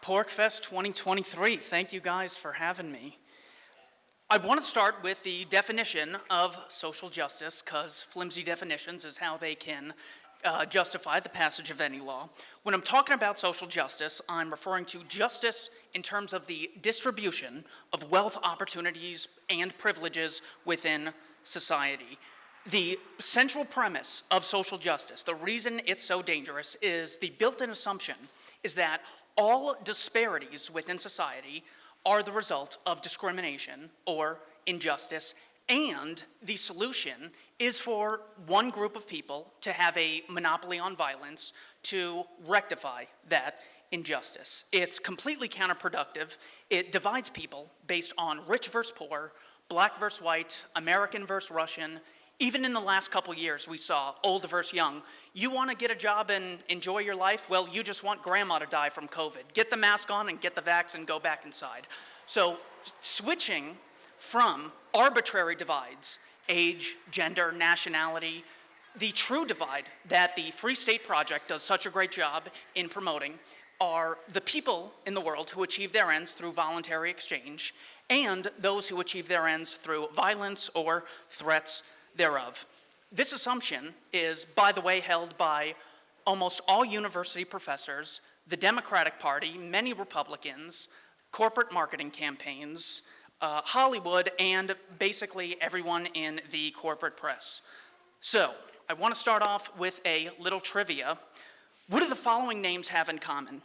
PorkFest 2023. Thank you guys for having me. I want to start with the definition of social justice, because flimsy definitions is how they can justify the passage of any law. When I'm talking about social justice, I'm referring to justice in terms of the distribution of wealth, opportunities, and privileges within society. The central premise of social justice, the reason it's so dangerous, is the built-in assumption is that all disparities within society are the result of discrimination or injustice, and the solution is for one group of people to have a monopoly on violence to rectify that injustice. It's completely counterproductive. It divides people based on rich versus poor, black versus white, American versus Russian. Even in the last couple years, we saw old versus young. You want to get a job and enjoy your life? Well, you just want grandma to die from COVID. Get the mask on and get the vax and go back inside. So switching from arbitrary divides, age, gender, nationality, the true divide that the Free State Project does such a great job in promoting are the people in the world who achieve their ends through voluntary exchange and those who achieve their ends through violence or threats thereof. This assumption is, by the way, held by almost all university professors, the Democratic Party, many Republicans, corporate marketing campaigns, Hollywood, and basically everyone in the corporate press. So, I want to start off with a little trivia. What do the following names have in common?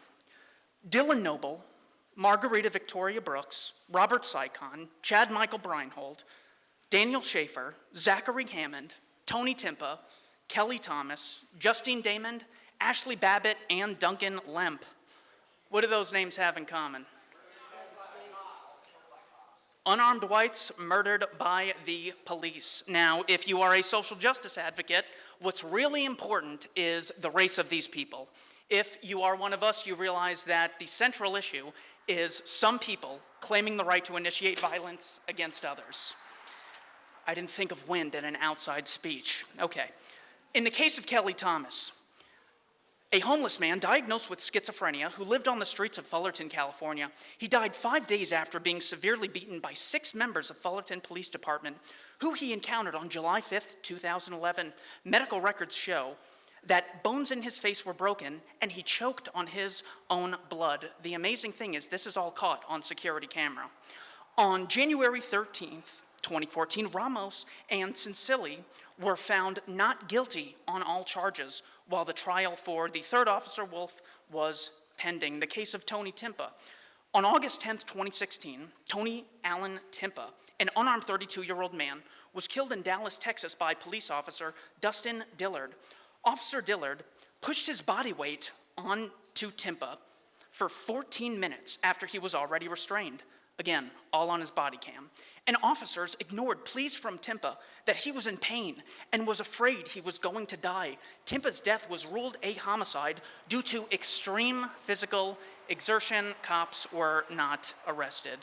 Dylan Noble, Margarita Victoria Brooks, Robert Sycon, Chad Michael Breinhold, Daniel Schaefer, Zachary Hammond, Tony Timpa, Kelly Thomas, Justine Damond, Ashley Babbitt, and Duncan Lemp. What do those names have in common? Unarmed whites murdered by the police. Now, if you are a social justice advocate, what's really important is the race of these people. If you are one of us, you realize that the central issue is some people claiming the right to initiate violence against others. I didn't think of wind in an outside speech. Okay. In the case of Kelly Thomas, a homeless man diagnosed with schizophrenia who lived on the streets of Fullerton, California. He died 5 days after being severely beaten by 6 members of Fullerton Police Department, who he encountered on July 5th, 2011. Medical records show that bones in his face were broken and he choked on his own blood. The amazing thing is this is all caught on security camera. On January 13th, 2014, Ramos and Cincilli were found not guilty on all charges, while the trial for the third officer, Wolf, was pending. The case of Tony Timpa. On August 10th, 2016, Tony Allen Timpa, an unarmed 32-year-old man, was killed in Dallas, Texas by police officer Dustin Dillard. Officer Dillard pushed his body weight onto Timpa for 14 minutes after he was already restrained. Again, all on his body cam. And officers ignored pleas from Timpa that he was in pain and was afraid he was going to die. Timpa's death was ruled a homicide due to extreme physical exertion. Cops were not arrested.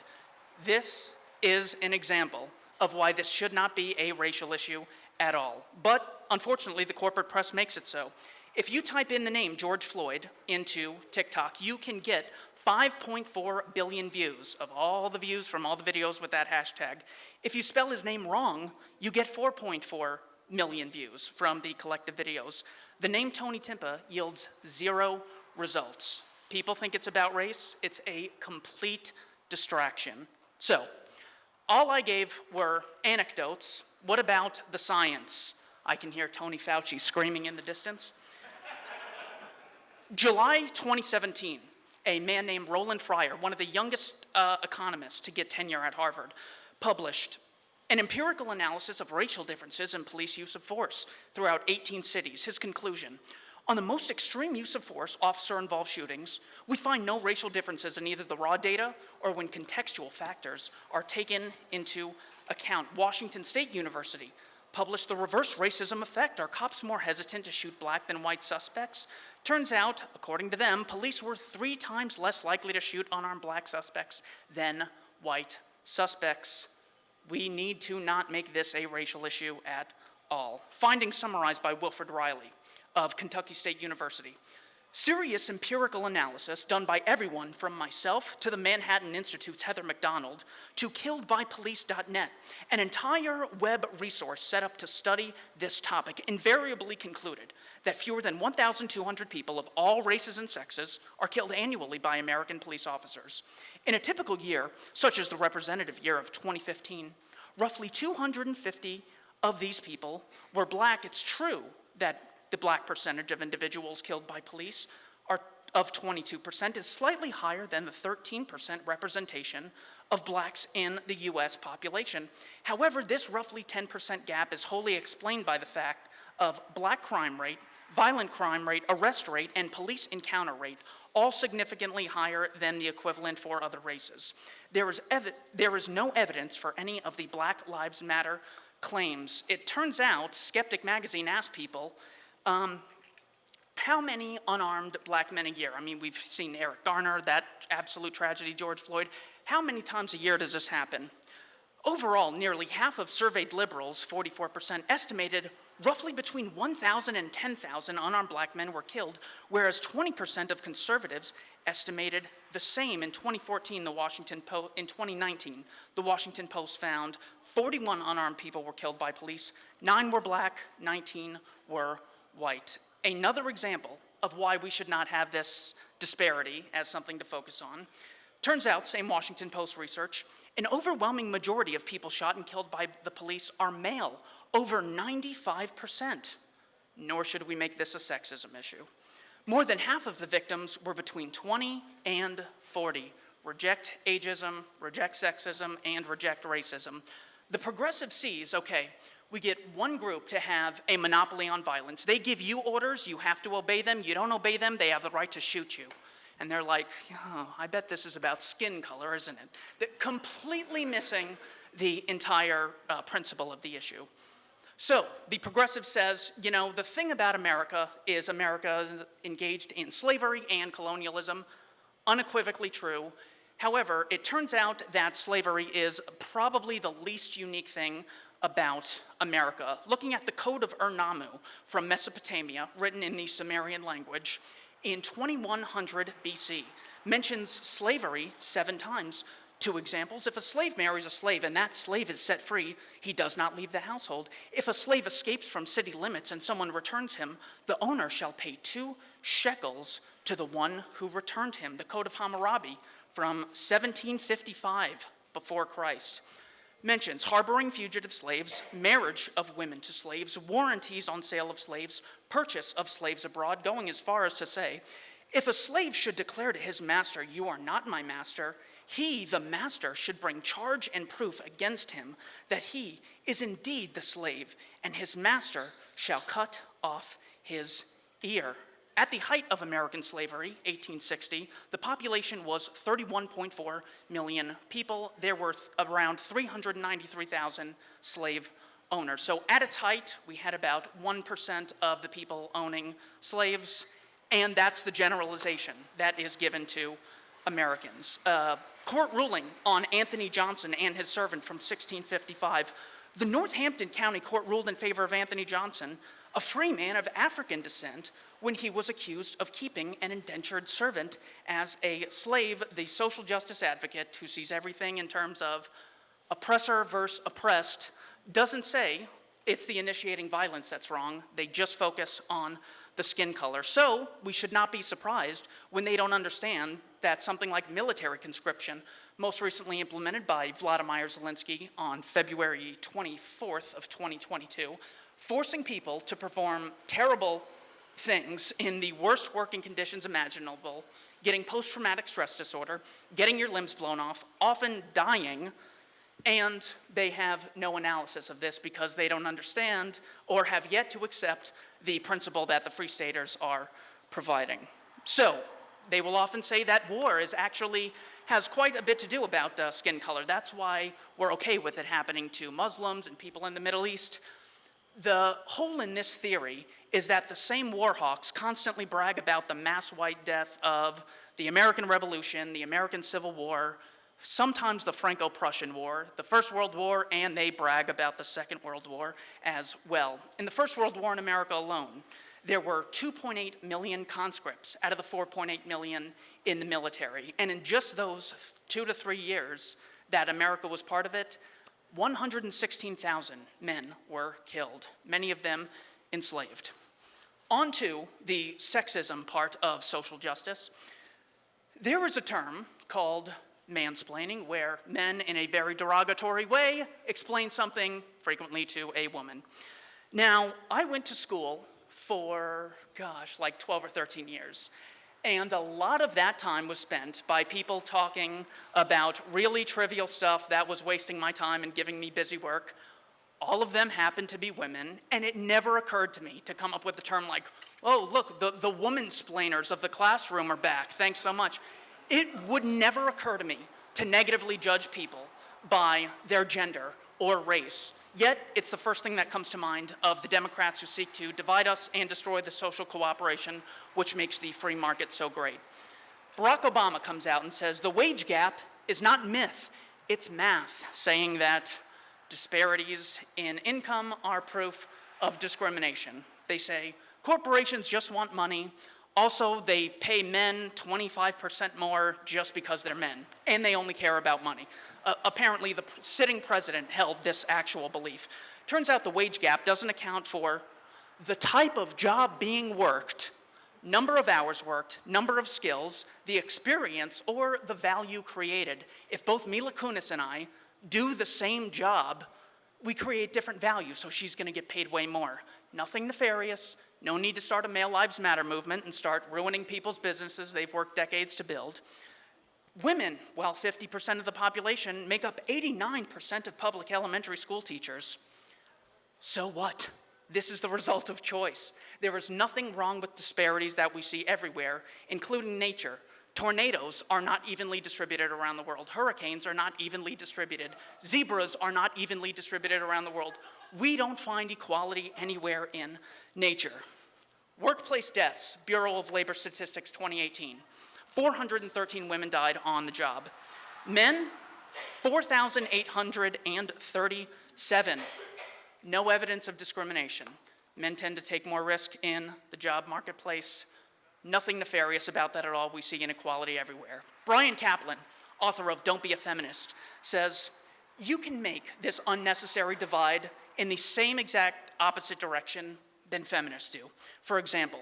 This is an example of why this should not be a racial issue at all. But unfortunately, the corporate press makes it so. If you type in the name George Floyd into TikTok, you can get 5.4 billion views of all the views from all the videos with that hashtag. If you spell his name wrong, you get 4.4 million views from the collective videos. The name Tony Timpa yields 0 results. People think it's about race. It's a complete distraction. So, all I gave were anecdotes. What about the science? I can hear Tony Fauci screaming in the distance. July 2017. A man named Roland Fryer, one of the youngest economists to get tenure at Harvard, published an empirical analysis of racial differences in police use of force throughout 18 cities. His conclusion: on the most extreme use of force, officer-involved shootings, we find no racial differences in either the raw data or when contextual factors are taken into account. Washington State University published the reverse racism effect. Are cops more hesitant to shoot black than white suspects? Turns out, according to them, police were 3 times less likely to shoot unarmed black suspects than white suspects. We need to not make this a racial issue at all. Findings summarized by Wilfred Riley of Kentucky State University. Serious empirical analysis done by everyone from myself to the Manhattan Institute's Heather McDonald to killedbypolice.net, an entire web resource set up to study this topic, invariably concluded that fewer than 1,200 people of all races and sexes are killed annually by American police officers. In a typical year, such as the representative year of 2015, roughly 250 of these people were black. It's true that the black percentage of individuals killed by police of 22% is slightly higher than the 13% representation of blacks in the US population. However, this roughly 10% gap is wholly explained by the fact of black crime rate, violent crime rate, arrest rate, and police encounter rate, all significantly higher than the equivalent for other races. There is no evidence for any of the Black Lives Matter claims. It turns out, Skeptic Magazine asked people, how many unarmed black men a year? I mean, we've seen Eric Garner, that absolute tragedy, George Floyd. How many times a year does this happen? Overall, nearly half of surveyed liberals, 44%, estimated roughly between 1,000 and 10,000 unarmed black men were killed, whereas 20% of conservatives estimated the same. In 2019, the Washington Post found 41 unarmed people were killed by police, 9 were black, 19 were white. Another example of why we should not have this disparity as something to focus on. Turns out, same Washington Post research, an overwhelming majority of people shot and killed by the police are male, over 95%. Nor should we make this a sexism issue. More than half of the victims were between 20 and 40. Reject ageism, reject sexism, and reject racism. The progressive sees, okay, we get one group to have a monopoly on violence. They give you orders, you have to obey them. You don't obey them, they have the right to shoot you. And they're like, oh, I bet this is about skin color, isn't it? Completely missing the entire principle of the issue. So the progressive says, you know, the thing about America is America engaged in slavery and colonialism, unequivocally true. However, it turns out that slavery is probably the least unique thing about America. Looking at the Code of Ur-Nammu from Mesopotamia, written in the Sumerian language, in 2100 BC, mentions slavery 7 times. 2 examples: if a slave marries a slave and that slave is set free, he does not leave the household. If a slave escapes from city limits and someone returns him, the owner shall pay 2 shekels to the one who returned him. The Code of Hammurabi from 1755 before Christ mentions harboring fugitive slaves, marriage of women to slaves, warranties on sale of slaves, purchase of slaves abroad, going as far as to say, if a slave should declare to his master, "You are not my master," he, the master, should bring charge and proof against him that he is indeed the slave, and his master shall cut off his ear. At the height of American slavery, 1860, the population was 31.4 million people. There were around 393,000 slave owners. So at its height, we had about 1% of the people owning slaves, and that's the generalization that is given to Americans. Court ruling on Anthony Johnson and his servant from 1655. The Northampton County Court ruled in favor of Anthony Johnson, a free man of African descent, when he was accused of keeping an indentured servant as a slave. The social justice advocate, who sees everything in terms of oppressor versus oppressed, doesn't say it's the initiating violence that's wrong. They just focus on the skin color. So we should not be surprised when they don't understand that something like military conscription, most recently implemented by Vladimir Zelensky on February 24th of 2022, forcing people to perform terrible things in the worst working conditions imaginable, getting post-traumatic stress disorder, getting your limbs blown off, often dying, and they have no analysis of this because they don't understand or have yet to accept the principle that the Free Staters are providing. So they will often say that war has quite a bit to do about skin color. That's why we're okay with it happening to Muslims and people in the Middle East. The hole in this theory is that the same war hawks constantly brag about the mass white death of the American Revolution, the American Civil War, sometimes the Franco-Prussian War, the First World War, and they brag about the Second World War as well. In the First World War in America alone, there were 2.8 million conscripts out of the 4.8 million in the military. And in just those 2 to 3 years that America was part of it, 116,000 men were killed, many of them enslaved. On to the sexism part of social justice. There is a term called mansplaining, where men, in a very derogatory way, explain something frequently to a woman. Now, I went to school for, like 12 or 13 years. And a lot of that time was spent by people talking about really trivial stuff that was wasting my time and giving me busy work. All of them happened to be women, and it never occurred to me to come up with a term like, oh, look, the woman-splainers of the classroom are back, thanks so much. It would never occur to me to negatively judge people by their gender or race. Yet, it's the first thing that comes to mind of the Democrats who seek to divide us and destroy the social cooperation which makes the free market so great. Barack Obama comes out and says the wage gap is not myth, it's math, saying that disparities in income are proof of discrimination. They say corporations just want money. Also, they pay men 25% more just because they're men, and they only care about money. Apparently, the sitting president held this actual belief. Turns out the wage gap doesn't account for the type of job being worked, number of hours worked, number of skills, the experience, or the value created. If both Mila Kunis and I do the same job, we create different value, so she's going to get paid way more. Nothing nefarious, no need to start a Male Lives Matter movement and start ruining people's businesses they've worked decades to build. Women, while 50% of the population, make up 89% of public elementary school teachers. So what? This is the result of choice. There is nothing wrong with disparities that we see everywhere, including nature. Tornadoes are not evenly distributed around the world. Hurricanes are not evenly distributed. Zebras are not evenly distributed around the world. We don't find equality anywhere in nature. Workplace deaths, Bureau of Labor Statistics 2018. 413 women died on the job. Men, 4,837. No evidence of discrimination. Men tend to take more risk in the job marketplace. Nothing nefarious about that at all. We see inequality everywhere. Brian Kaplan, author of Don't Be a Feminist, says, you can make this unnecessary divide in the same exact opposite direction than feminists do. For example,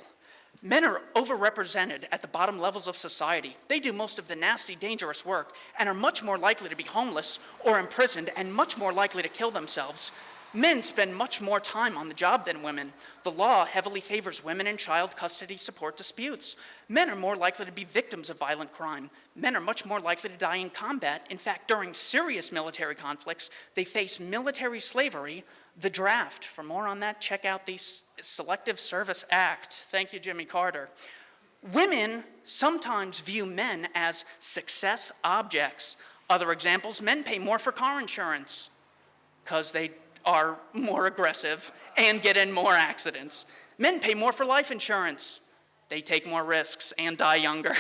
men are overrepresented at the bottom levels of society. They do most of the nasty, dangerous work and are much more likely to be homeless or imprisoned and much more likely to kill themselves. Men spend much more time on the job than women. The law heavily favors women in child custody support disputes. Men are more likely to be victims of violent crime. Men are much more likely to die in combat. In fact, during serious military conflicts, they face military slavery, the draft. For more on that, check out the Selective Service Act. Thank you, Jimmy Carter. Women sometimes view men as success objects. Other examples, men pay more for car insurance because they are more aggressive and get in more accidents. Men pay more for life insurance. They take more risks and die younger.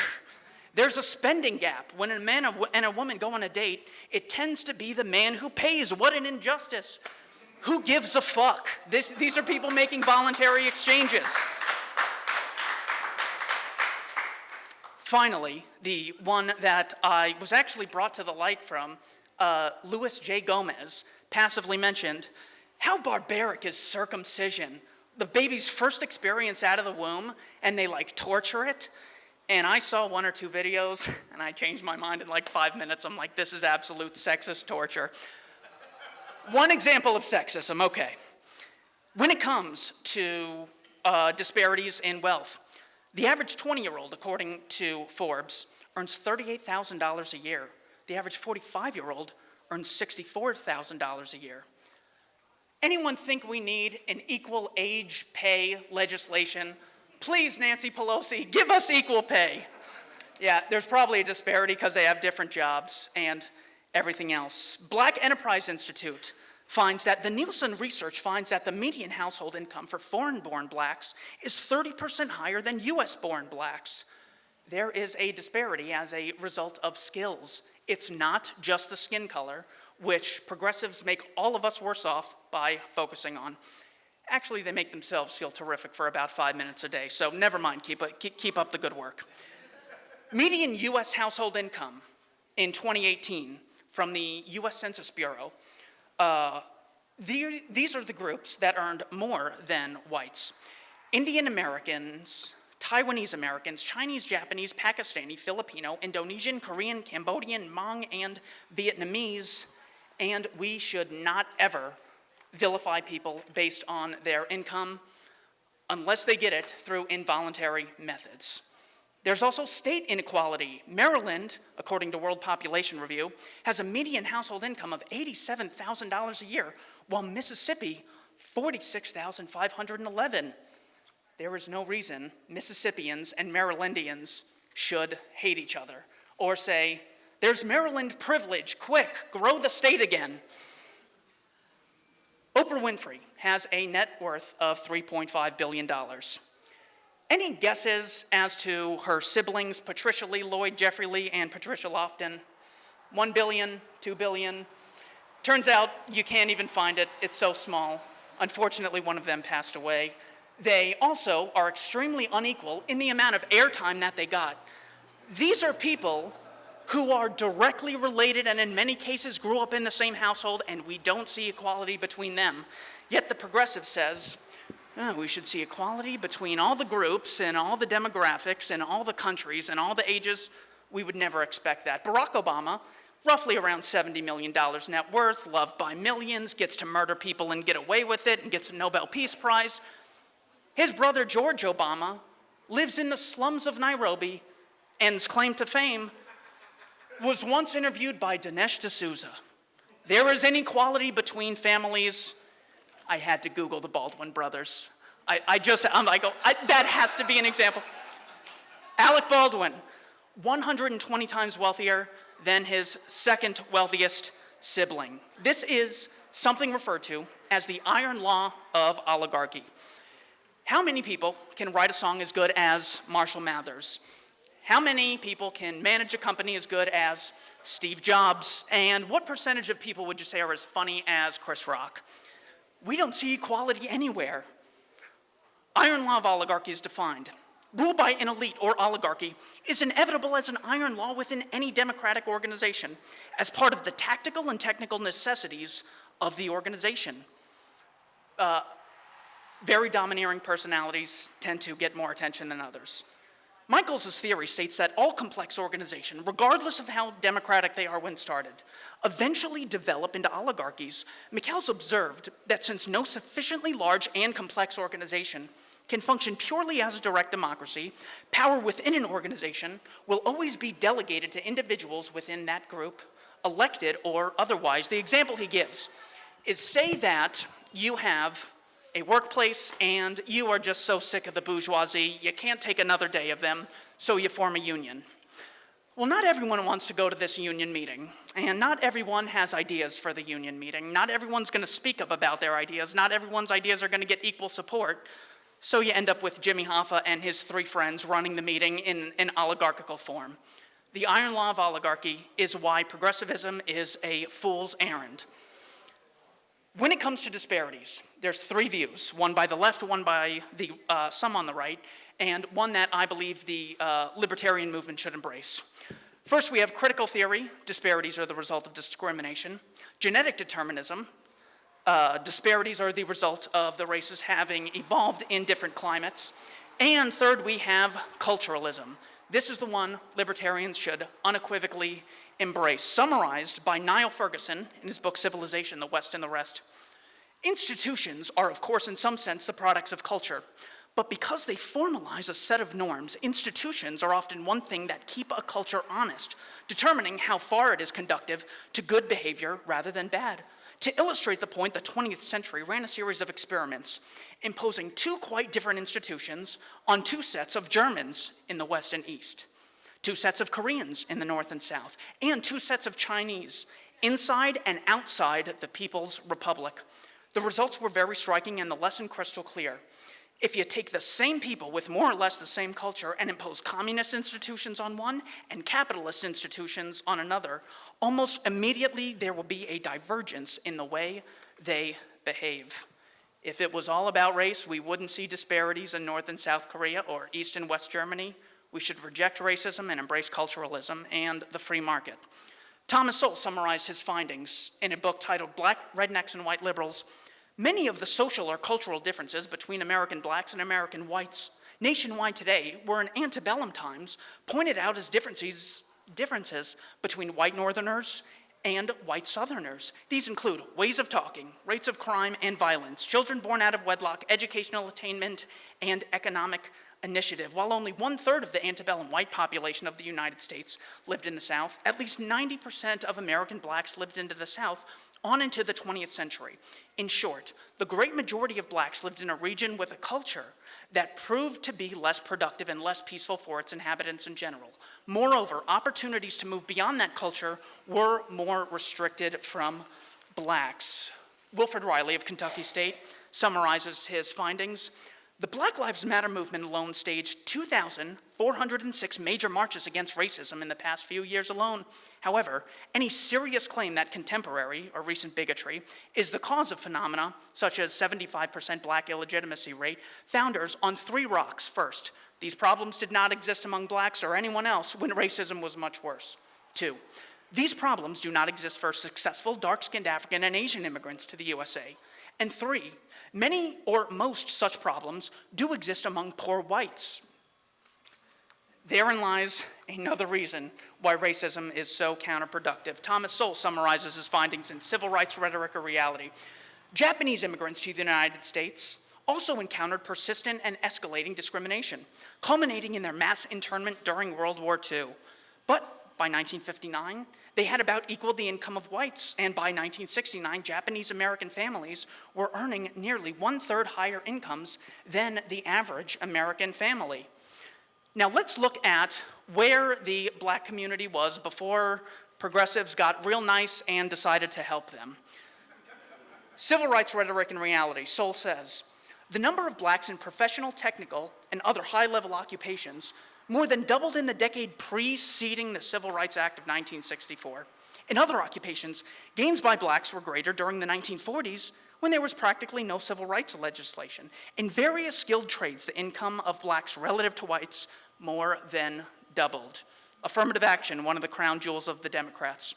There's a spending gap. When a man and a woman go on a date, it tends to be the man who pays. What an injustice. Who gives a fuck? These are people making voluntary exchanges. Finally, the one that I was actually brought to the light from, Louis J. Gomez, passively mentioned, how barbaric is circumcision? The baby's first experience out of the womb, and they torture it. And I saw 1 or 2 videos, and I changed my mind in 5 minutes. I'm like, this is absolute sexist torture. One example of sexism, okay. When it comes to disparities in wealth, the average 20-year-old, according to Forbes, earns $38,000 a year. The average 45-year-old earns $64,000 a year. Anyone think we need an equal age pay legislation? Please, Nancy Pelosi, give us equal pay. Yeah, there's probably a disparity because they have different jobs and everything else. Black Enterprise Institute finds that the Nielsen research finds that the median household income for foreign-born blacks is 30% higher than US-born blacks. There is a disparity as a result of skills. It's not just the skin color, which progressives make all of us worse off by focusing on. Actually, they make themselves feel terrific for about 5 minutes a day, so never mind, keep up the good work. Median US household income in 2018 from the US Census Bureau, these are the groups that earned more than whites. Indian Americans, Taiwanese Americans, Chinese, Japanese, Pakistani, Filipino, Indonesian, Korean, Cambodian, Hmong, and Vietnamese, and we should not ever vilify people based on their income unless they get it through involuntary methods. There's also state inequality. Maryland, according to World Population Review, has a median household income of $87,000 a year, while Mississippi, $46,511. There is no reason Mississippians and Marylandians should hate each other or say, there's Maryland privilege, quick, grow the state again. Oprah Winfrey has a net worth of $3.5 billion. Any guesses as to her siblings, Patricia Lee Lloyd, Jeffrey Lee, and Patricia Lofton? 1 billion, 2 billion? Turns out you can't even find it. It's so small. Unfortunately, one of them passed away. They also are extremely unequal in the amount of airtime that they got. These are people who are directly related and in many cases grew up in the same household, and we don't see equality between them. Yet the progressive says, we should see equality between all the groups and all the demographics and all the countries and all the ages. We would never expect that. Barack Obama, roughly around $70 million net worth, loved by millions, gets to murder people and get away with it and gets a Nobel Peace Prize. His brother George Obama lives in the slums of Nairobi and's claim to fame was once interviewed by Dinesh D'Souza. There is inequality between families. I had to Google the Baldwin brothers. That has to be an example. Alec Baldwin, 120 times wealthier than his second wealthiest sibling. This is something referred to as the iron law of oligarchy. How many people can write a song as good as Marshall Mathers? How many people can manage a company as good as Steve Jobs? And what percentage of people would you say are as funny as Chris Rock? We don't see equality anywhere. Iron law of oligarchy is defined. Rule by an elite or oligarchy is inevitable as an iron law within any democratic organization as part of the tactical and technical necessities of the organization. Very domineering personalities tend to get more attention than others. Michael's theory states that all complex organizations, regardless of how democratic they are when started, eventually develop into oligarchies. Michael's observed that since no sufficiently large and complex organization can function purely as a direct democracy, power within an organization will always be delegated to individuals within that group, elected or otherwise. The example he gives is, say that you have a workplace and you are just so sick of the bourgeoisie, you can't take another day of them, so you form a union. Well, not everyone wants to go to this union meeting, and not everyone has ideas for the union meeting. Not everyone's going to speak up about their ideas. Not everyone's ideas are going to get equal support. So you end up with Jimmy Hoffa and his 3 friends running the meeting in an oligarchical form. The iron law of oligarchy is why progressivism is a fool's errand. When it comes to disparities, there's 3 views, one by the left, one by the some on the right, and one that I believe the libertarian movement should embrace. First, we have critical theory. Disparities are the result of discrimination. Genetic determinism. Disparities are the result of the races having evolved in different climates. And third, we have culturalism. This is the one libertarians should unequivocally embrace. Summarized by Niall Ferguson in his book Civilization, The West and the Rest. Institutions are, of course, in some sense, the products of culture. But because they formalize a set of norms, institutions are often one thing that keep a culture honest, determining how far it is conducive to good behavior rather than bad. To illustrate the point, the 20th century ran a series of experiments imposing 2 quite different institutions on 2 sets of Germans in the West and East, 2 sets of Koreans in the North and South, and 2 sets of Chinese, inside and outside the People's Republic. The results were very striking and the lesson crystal clear. If you take the same people with more or less the same culture and impose communist institutions on one and capitalist institutions on another, almost immediately there will be a divergence in the way they behave. If it was all about race, we wouldn't see disparities in North and South Korea or East and West Germany. We should reject racism and embrace culturalism and the free market. Thomas Sowell summarized his findings in a book titled Black Rednecks and White Liberals. Many of the social or cultural differences between American blacks and American whites nationwide today were in antebellum times pointed out as differences between white Northerners and white Southerners. These include ways of talking, rates of crime and violence, children born out of wedlock, educational attainment, and economic initiative. While only 1/3 of the antebellum white population of the United States lived in the South, at least 90% of American blacks lived into the South on into the 20th century. In short, the great majority of blacks lived in a region with a culture that proved to be less productive and less peaceful for its inhabitants in general. Moreover, opportunities to move beyond that culture were more restricted from blacks. Wilfred Riley of Kentucky State summarizes his findings. The Black Lives Matter movement alone staged 2,406 major marches against racism in the past few years alone. However, any serious claim that contemporary or recent bigotry is the cause of phenomena such as 75% black illegitimacy rate founders on 3 rocks. First, these problems did not exist among blacks or anyone else when racism was much worse. 2, these problems do not exist for successful dark-skinned African and Asian immigrants to the USA. And 3, many or most such problems do exist among poor whites. Therein lies another reason why racism is so counterproductive. Thomas Sowell summarizes his findings in Civil Rights Rhetoric or Reality. Japanese immigrants to the United States also encountered persistent and escalating discrimination, culminating in their mass internment during World War II. But by 1959, they had about equaled the income of whites, and by 1969, Japanese American families were earning nearly 1/3 higher incomes than the average American family. Now let's look at where the black community was before progressives got real nice and decided to help them. Civil Rights Rhetoric and Reality, Sowell says, the number of blacks in professional, technical, and other high-level occupations more than doubled in the decade preceding the Civil Rights Act of 1964. In other occupations, gains by blacks were greater during the 1940s when there was practically no civil rights legislation. In various skilled trades, the income of blacks relative to whites more than doubled. Affirmative action, one of the crown jewels of the Democrats.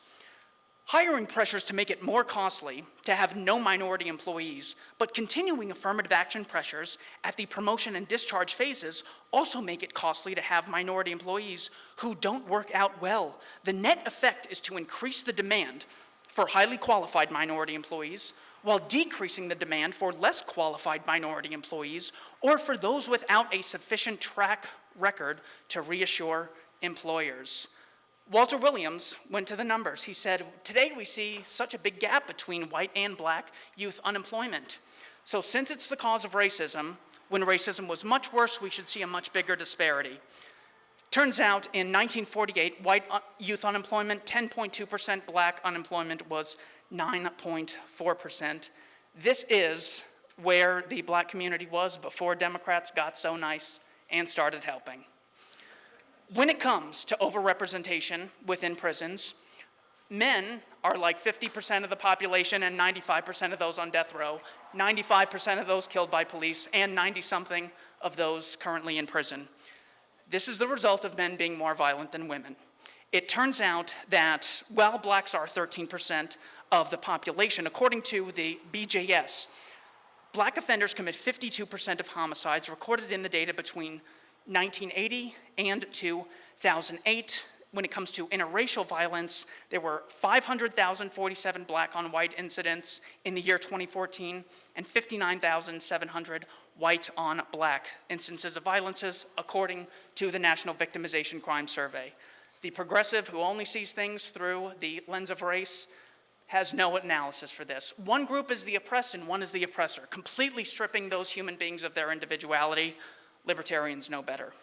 Hiring pressures to make it more costly to have no minority employees, but continuing affirmative action pressures at the promotion and discharge phases also make it costly to have minority employees who don't work out well. The net effect is to increase the demand for highly qualified minority employees while decreasing the demand for less qualified minority employees or for those without a sufficient track record to reassure employers. Walter Williams went to the numbers. He said, today we see such a big gap between white and black youth unemployment. So since it's the cause of racism, when racism was much worse, we should see a much bigger disparity. Turns out in 1948, white youth unemployment, 10.2%, black unemployment was 9.4%. This is where the black community was before Democrats got so nice and started helping. When it comes to overrepresentation within prisons, men are like 50% of the population and 95% of those on death row, 95% of those killed by police, and 90-something of those currently in prison. This is the result of men being more violent than women. It turns out that while blacks are 13% of the population, according to the BJS, black offenders commit 52% of homicides recorded in the data between 1980 and 2008. When it comes to interracial violence, there were 500,047 black on white incidents in the year 2014 and 59,700 white on black instances of violences, according to the National Victimization Crime Survey. The progressive who only sees things through the lens of race has no analysis for this. One group is the oppressed and one is the oppressor, completely stripping those human beings of their individuality. Libertarians know better.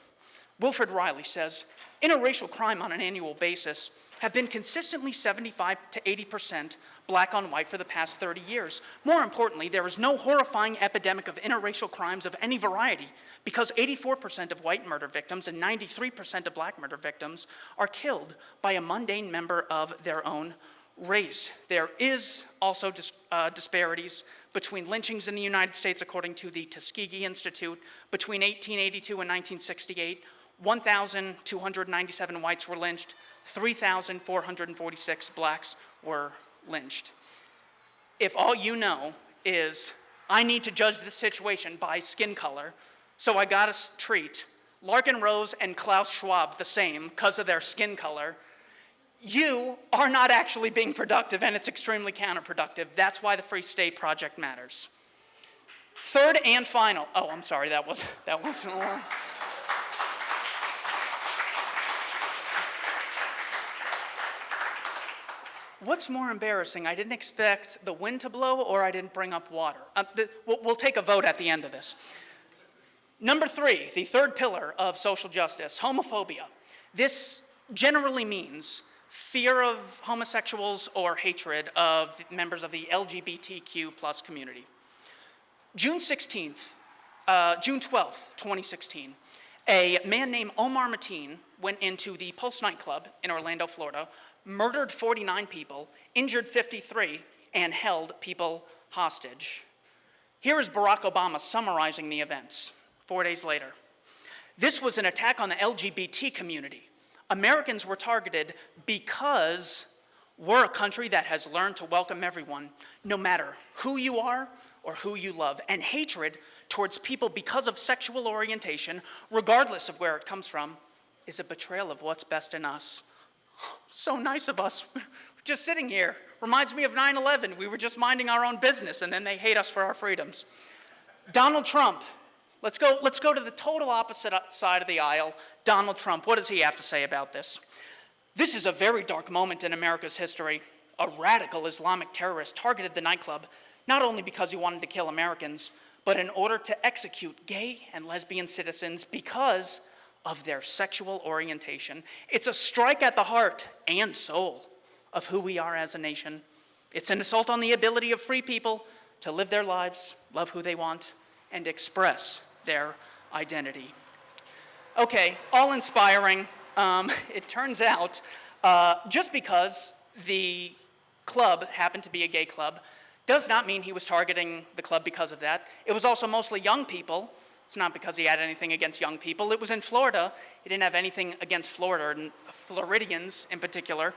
Wilfred Riley says, interracial crime on an annual basis have been consistently 75 to 80% black on white for the past 30 years. More importantly, there is no horrifying epidemic of interracial crimes of any variety because 84% of white murder victims and 93% of black murder victims are killed by a mundane member of their own race. There is also disparities between lynchings in the United States, according to the Tuskegee Institute, between 1882 and 1968, 1,297 whites were lynched, 3,446 blacks were lynched. If all you know is, I need to judge this situation by skin color, so I gotta treat Larkin Rose and Klaus Schwab the same because of their skin color, you are not actually being productive, and it's extremely counterproductive. That's why the Free State Project matters. Third and final, oh, I'm sorry, that wasn't a line. What's more embarrassing? I didn't expect the wind to blow, or I didn't bring up water. We'll take a vote at the end of this. Number 3, the third pillar of social justice, homophobia. This generally means fear of homosexuals or hatred of members of the LGBTQ plus community. June 12th, 2016, a man named Omar Mateen went into the Pulse nightclub in Orlando, Florida, murdered 49 people, injured 53, and held people hostage. Here is Barack Obama summarizing the events 4 days later. This was an attack on the LGBT community. Americans were targeted because we're a country that has learned to welcome everyone, no matter who you are or who you love. And hatred towards people because of sexual orientation, regardless of where it comes from, is a betrayal of what's best in us. So nice of us. We're just sitting here. Reminds me of 9/11. We were just minding our own business, and then they hate us for our freedoms. Donald Trump. Let's go to the total opposite side of the aisle. Donald Trump. What does he have to say about this? This is a very dark moment in America's history. A radical Islamic terrorist targeted the nightclub, not only because he wanted to kill Americans, but in order to execute gay and lesbian citizens because of their sexual orientation. It's a strike at the heart and soul of who we are as a nation. It's an assault on the ability of free people to live their lives, love who they want, and express their identity. Okay, all inspiring. It turns out, just because the club happened to be a gay club does not mean he was targeting the club because of that. It was also mostly young people. It's not because he had anything against young people. It was in Florida. He didn't have anything against Florida, and Floridians in particular.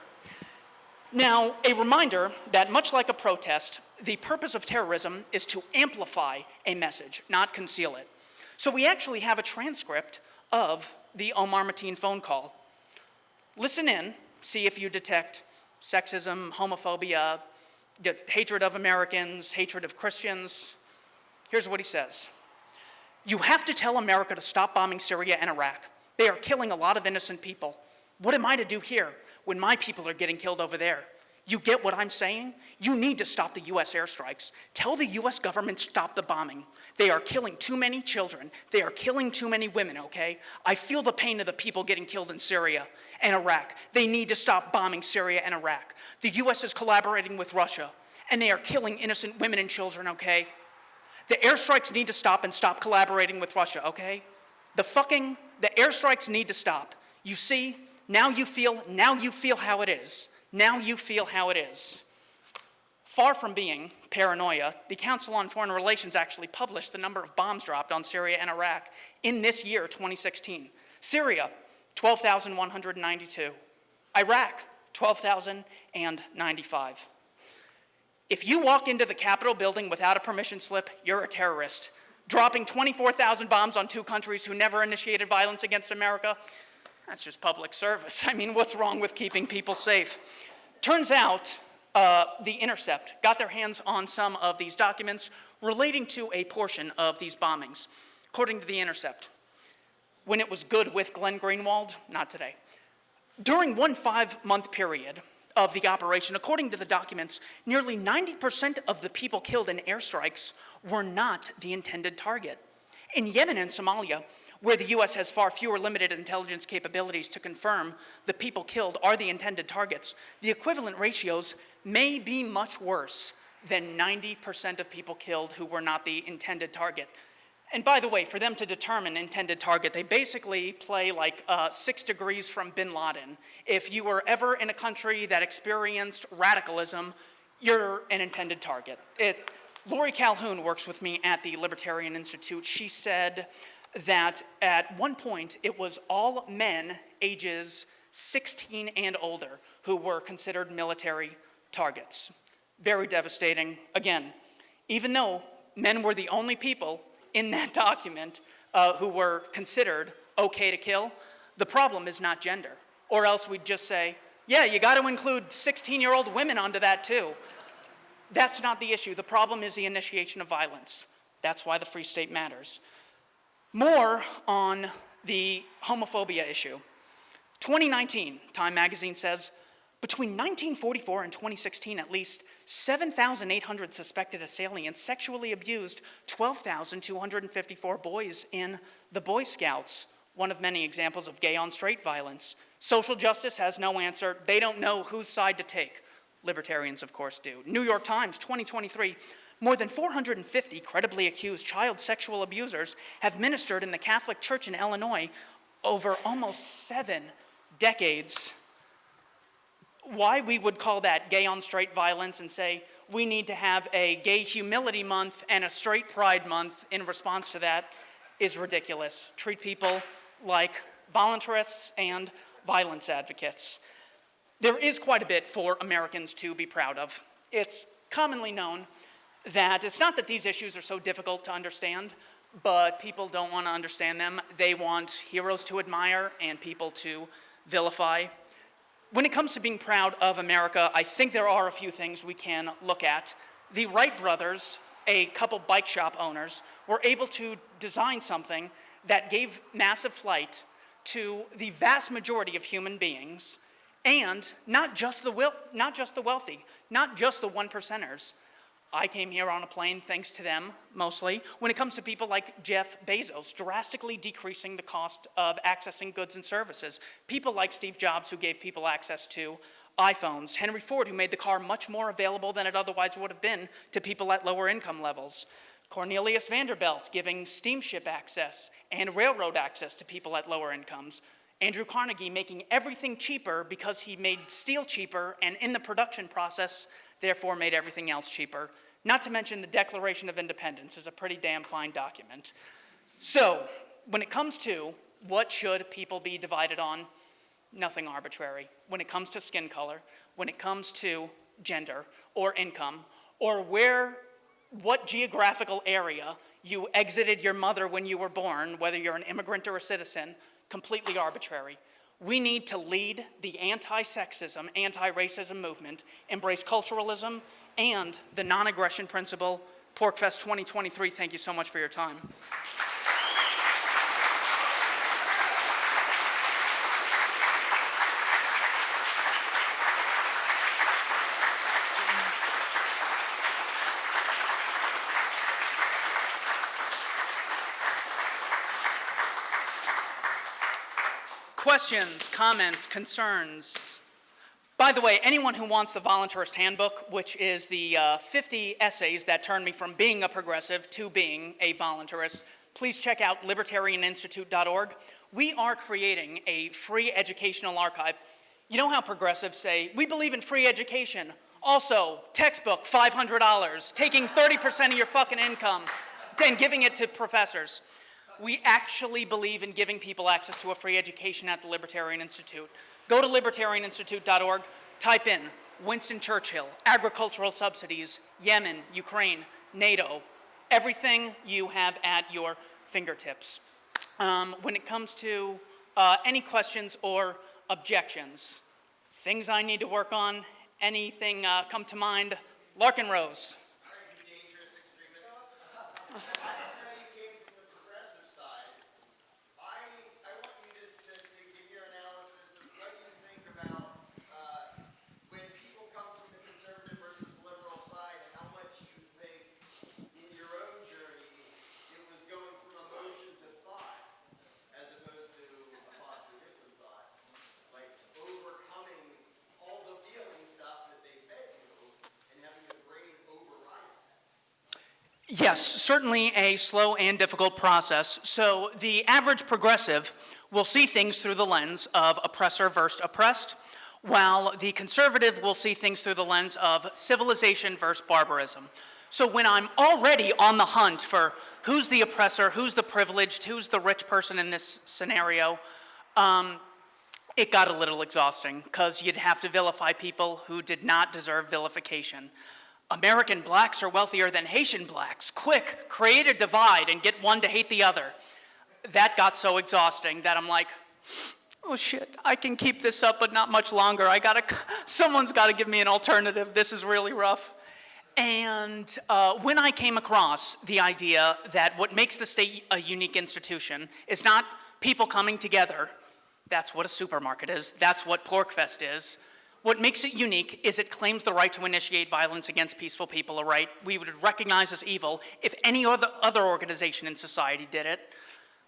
Now, a reminder that much like a protest, the purpose of terrorism is to amplify a message, not conceal it. So we actually have a transcript of the Omar Mateen phone call. Listen in, see if you detect sexism, homophobia, hatred of Americans, hatred of Christians. Here's what he says. You have to tell America to stop bombing Syria and Iraq. They are killing a lot of innocent people. What am I to do here when my people are getting killed over there? You get what I'm saying? You need to stop the U.S. airstrikes. Tell the U.S. government stop the bombing. They are killing too many children. They are killing too many women, okay? I feel the pain of the people getting killed in Syria and Iraq. They need to stop bombing Syria and Iraq. The U.S. is collaborating with Russia, and they are killing innocent women and children, okay? The airstrikes need to stop and stop collaborating with Russia, okay? The airstrikes need to stop. You see, now you feel how it is. Now you feel how it is. Far from being paranoia, the Council on Foreign Relations actually published the number of bombs dropped on Syria and Iraq in this year, 2016. Syria, 12,192. Iraq, 12,095. If you walk into the Capitol building without a permission slip, you're a terrorist. Dropping 24,000 bombs on two countries who never initiated violence against America, that's just public service. I mean, what's wrong with keeping people safe? Turns out The Intercept got their hands on some of these documents relating to a portion of these bombings. According to The Intercept, when it was good with Glenn Greenwald, not today. During one 5-month period of the operation, according to the documents, nearly 90% of the people killed in airstrikes were not the intended target. In Yemen and Somalia, where the U.S. has far fewer limited intelligence capabilities to confirm the people killed are the intended targets, the equivalent ratios may be much worse than 90% of people killed who were not the intended target. And by the way, for them to determine intended target, they basically play like 6 degrees from bin Laden. If you were ever in a country that experienced radicalism, you're an intended target. Lori Calhoun works with me at the Libertarian Institute. She said that at one point it was all men ages 16 and older who were considered military targets. Very devastating. Again, even though men were the only people in that document who were considered okay to kill, the problem is not gender. Or else we'd just say, yeah, you got to include 16-year-old women onto that too. That's not the issue. The problem is the initiation of violence. That's why the Free State matters. More on the homophobia issue. 2019, Time magazine says, between 1944 and 2016, at least 7,800 suspected assailants sexually abused 12,254 boys in the Boy Scouts, one of many examples of gay-on-straight violence. Social justice has no answer. They don't know whose side to take. Libertarians, of course, do. New York Times, 2023, more than 450 credibly accused child sexual abusers have ministered in the Catholic Church in Illinois over almost 7 decades. Why we would call that gay-on-straight violence and say we need to have a gay humility month and a straight pride month in response to that is ridiculous. Treat people like voluntarists and violence advocates. There is quite a bit for Americans to be proud of. It's commonly known that it's not that these issues are so difficult to understand, but people don't want to understand them. They want heroes to admire and people to vilify. When it comes to being proud of America, I think there are a few things we can look at. The Wright brothers, a couple bike shop owners, were able to design something that gave massive flight to the vast majority of human beings, and not just the wealthy, not just the one percenters. I came here on a plane thanks to them, mostly. When it comes to people like Jeff Bezos, drastically decreasing the cost of accessing goods and services. People like Steve Jobs, who gave people access to iPhones. Henry Ford, who made the car much more available than it otherwise would have been to people at lower income levels. Cornelius Vanderbilt, giving steamship access and railroad access to people at lower incomes. Andrew Carnegie making everything cheaper because he made steel cheaper and in the production process, therefore made everything else cheaper. Not to mention the Declaration of Independence is a pretty damn fine document. So, when it comes to what should people be divided on, nothing arbitrary. When it comes to skin color, when it comes to gender or income, or what geographical area you exited your mother when you were born, whether you're an immigrant or a citizen, completely arbitrary. We need to lead the anti-sexism, anti-racism movement, embrace culturalism, and the non-aggression principle. PorcFest 2023, thank you so much for your time. Questions, comments, concerns? By the way, anyone who wants the Voluntarist Handbook, which is the 50 essays that turned me from being a progressive to being a voluntarist, please check out libertarianinstitute.org. We are creating a free educational archive. You know how progressives say, we believe in free education. Also, textbook, $500, taking 30% of your fucking income and giving it to professors. We actually believe in giving people access to a free education at the Libertarian Institute. Go to libertarianinstitute.org, type in Winston Churchill, agricultural subsidies, Yemen, Ukraine, NATO, everything you have at your fingertips. When it comes to any questions or objections, things I need to work on, anything come to mind, Larkin Rose. Yes, certainly a slow and difficult process. So the average progressive will see things through the lens of oppressor versus oppressed, while the conservative will see things through the lens of civilization versus barbarism. So when I'm already on the hunt for who's the oppressor, who's the privileged, who's the rich person in this scenario, it got a little exhausting because you'd have to vilify people who did not deserve vilification. American blacks are wealthier than Haitian blacks. Quick, create a divide and get one to hate the other. That got so exhausting that I'm like, oh shit, I can keep this up, but not much longer. Someone's gotta give me an alternative. This is really rough. And when I came across the idea that what makes the state a unique institution is not people coming together, that's what a supermarket is, that's what PorcFest is. What makes it unique is it claims the right to initiate violence against peaceful people, a right we would recognize as evil if any other organization in society did it.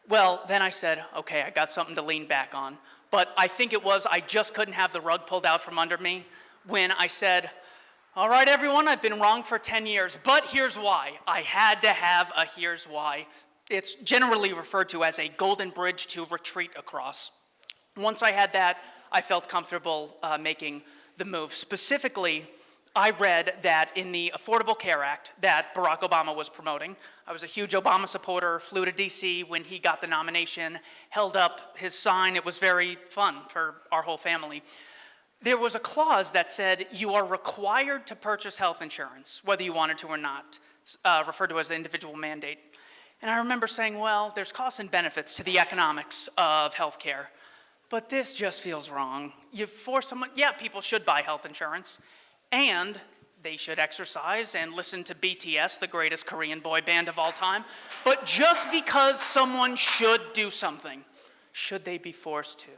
Well, then I said, okay, I got something to lean back on. But I think it was I just couldn't have the rug pulled out from under me when I said, all right, everyone, I've been wrong for 10 years, but here's why. I had to have a here's why. It's generally referred to as a golden bridge to retreat across. Once I had that, I felt comfortable making the move. Specifically, I read that in the Affordable Care Act that Barack Obama was promoting, I was a huge Obama supporter, flew to DC when he got the nomination, held up his sign. It was very fun for our whole family. There was a clause that said you are required to purchase health insurance, whether you wanted to or not, referred to as the individual mandate. And I remember saying, well, there's costs and benefits to the economics of health care. But this just feels wrong. You force someone, yeah, people should buy health insurance, and they should exercise and listen to BTS, the greatest Korean boy band of all time. But just because someone should do something, should they be forced to?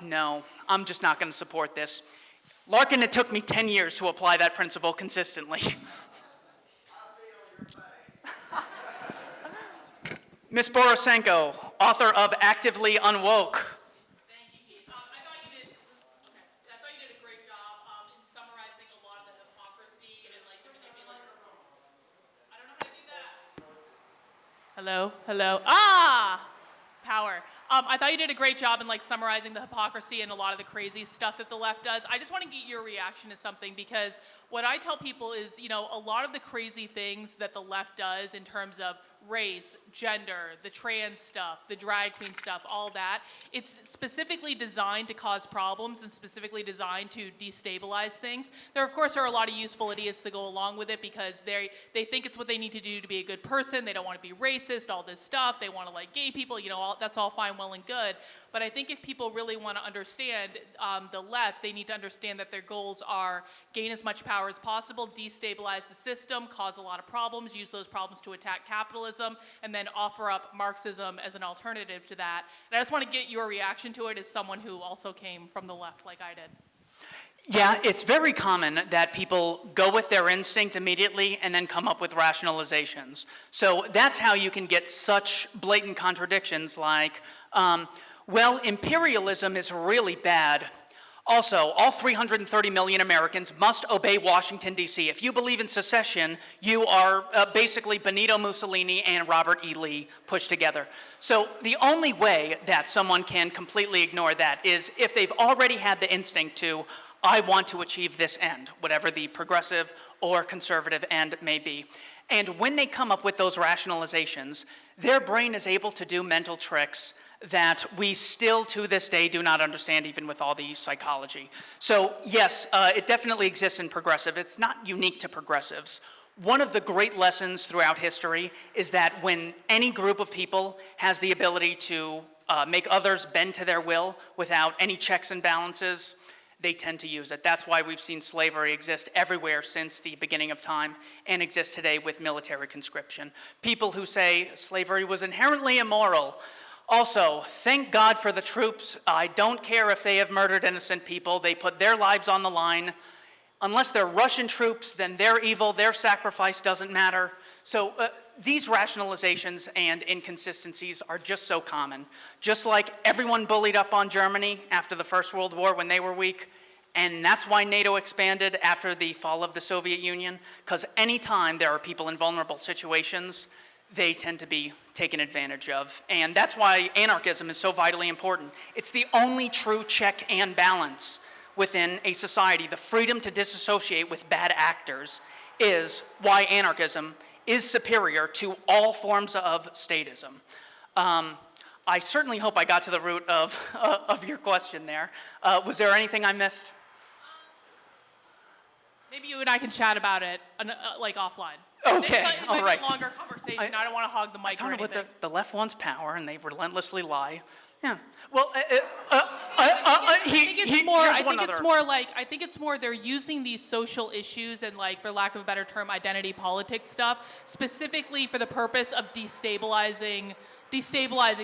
No, I'm just not going to support this. Larkin, it took me 10 years to apply that principle consistently. Ms. Borisenko, author of Actively Unwoke. Thank you, Keith. I thought you did a great job in summarizing a lot of the hypocrisy and like the manipulation. I don't know how to do that. Hello. Power. I thought you did a great job in like summarizing the hypocrisy and a lot of the crazy stuff that the left does. I just want to get your reaction to something because what I tell people is, you know, a lot of the crazy things that the left does in terms of race, gender, the trans stuff, the drag queen stuff, all that, it's specifically designed to cause problems and specifically designed to destabilize things. There, of course, are a lot of useful idiots to go along with it because they think it's what they need to do to be a good person. They don't want to be racist, all this stuff. They want to like gay people, you know, that's all fine, well and good. But I think if people really want to understand the left, they need to understand that their goals are gain as much power as possible, destabilize the system, cause a lot of problems, use those problems to attack capitalism, and then offer up Marxism as an alternative to that. And I just want to get your reaction to it as someone who also came from the left like I did. Yeah, it's very common that people go with their instinct immediately and then come up with rationalizations. So that's how you can get such blatant contradictions like, well, imperialism is really bad. Also, all 330 million Americans must obey Washington, D.C. If you believe in secession, you are basically Benito Mussolini and Robert E. Lee pushed together. So the only way that someone can completely ignore that is if they've already had the instinct to, I want to achieve this end, whatever the progressive or conservative end may be. And when they come up with those rationalizations, their brain is able to do mental tricks that we still to this day do not understand even with all the psychology. So yes, it definitely exists in progressive. It's not unique to progressives. One of the great lessons throughout history is that when any group of people has the ability to make others bend to their will without any checks and balances, they tend to use it. That's why we've seen slavery exist everywhere since the beginning of time and exist today with military conscription. People who say slavery was inherently immoral. Also, thank God for the troops. I don't care if they have murdered innocent people. They put their lives on the line. Unless they're Russian troops, then they're evil. Their sacrifice doesn't matter. So these rationalizations and inconsistencies are just so common. Just like everyone bullied up on Germany after the First World War when they were weak, and that's why NATO expanded after the fall of the Soviet Union, because anytime there are people in vulnerable situations, they tend to be taken advantage of. And that's why anarchism is so vitally important. It's the only true check and balance within a society, the freedom to disassociate with bad actors is why anarchism is superior to all forms of statism. I certainly hope I got to the root of your question there. Was there anything I missed? Maybe you and I can chat about it, like offline. Okay, It all might right. be a longer conversation. I don't want to hog the mic or Found out anything. what the left wants power, and they relentlessly lie. Yeah. Well, I think here's it's more they're using these social issues and, like, for lack of a better term, identity politics stuff specifically for the purpose of destabilizing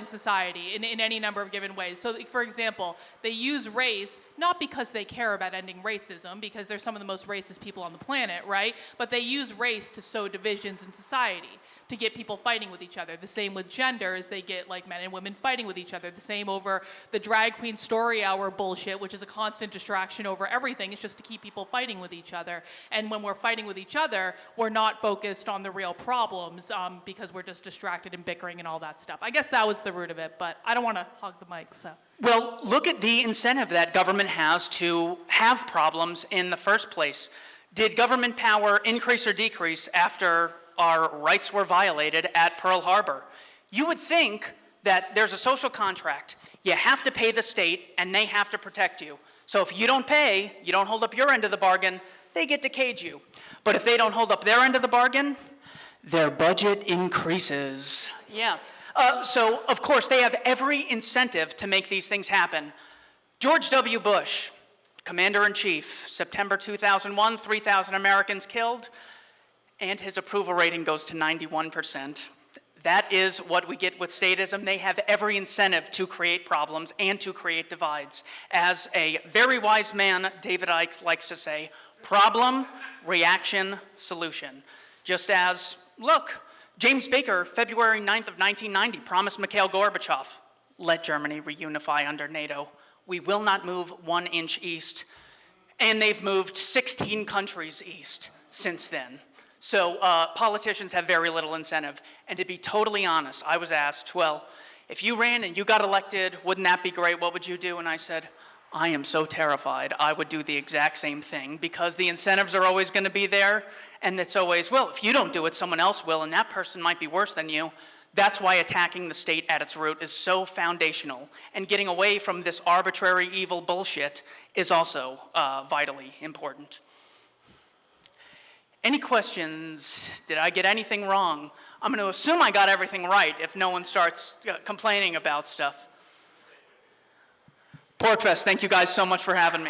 society in any number of given ways. So, like, for example, they use race not because they care about ending racism, because they're some of the most racist people on the planet, right? But they use race to sow divisions in society, to get people fighting with each other. The same with gender, as they get, like, men and women fighting with each other. The same over the drag queen story hour bullshit, which is a constant distraction over everything. It's just to keep people fighting with each other. And when we're fighting with each other, we're not focused on the real problems, because we're just distracted and bickering and all that stuff. I guess that was the root of it, but I don't want to hog the mic, so. Well, look at the incentive that government has to have problems in the first place. Did government power increase or decrease after our rights were violated at Pearl Harbor? You would think that there's a social contract. You have to pay the state, and they have to protect you. So if you don't pay, you don't hold up your end of the bargain, they get to cage you. But if they don't hold up their end of the bargain, their budget increases. Yeah. So, of course, they have every incentive to make these things happen. George W. Bush, Commander-in-Chief, September 2001, 3,000 Americans killed, and his approval rating goes to 91%. That is what we get with statism. They have every incentive to create problems and to create divides. As a very wise man, David Icke, likes to say, problem, reaction, solution. Just as, look, James Baker, February 9th of 1990, promised Mikhail Gorbachev, let Germany reunify under NATO. We will not move 1 inch east. And they've moved 16 countries east since then. So politicians have very little incentive. And to be totally honest, I was asked, well, if you ran and you got elected, wouldn't that be great? What would you do? And I said, I am so terrified. I would do the exact same thing, because the incentives are always going to be there. And it's always, well, if you don't do it, someone else will, and that person might be worse than you. That's why attacking the state at its root is so foundational. And getting away from this arbitrary evil bullshit is also vitally important. Any questions? Did I get anything wrong? I'm going to assume I got everything right if no one starts complaining about stuff. Porkfest, thank you guys so much for having me.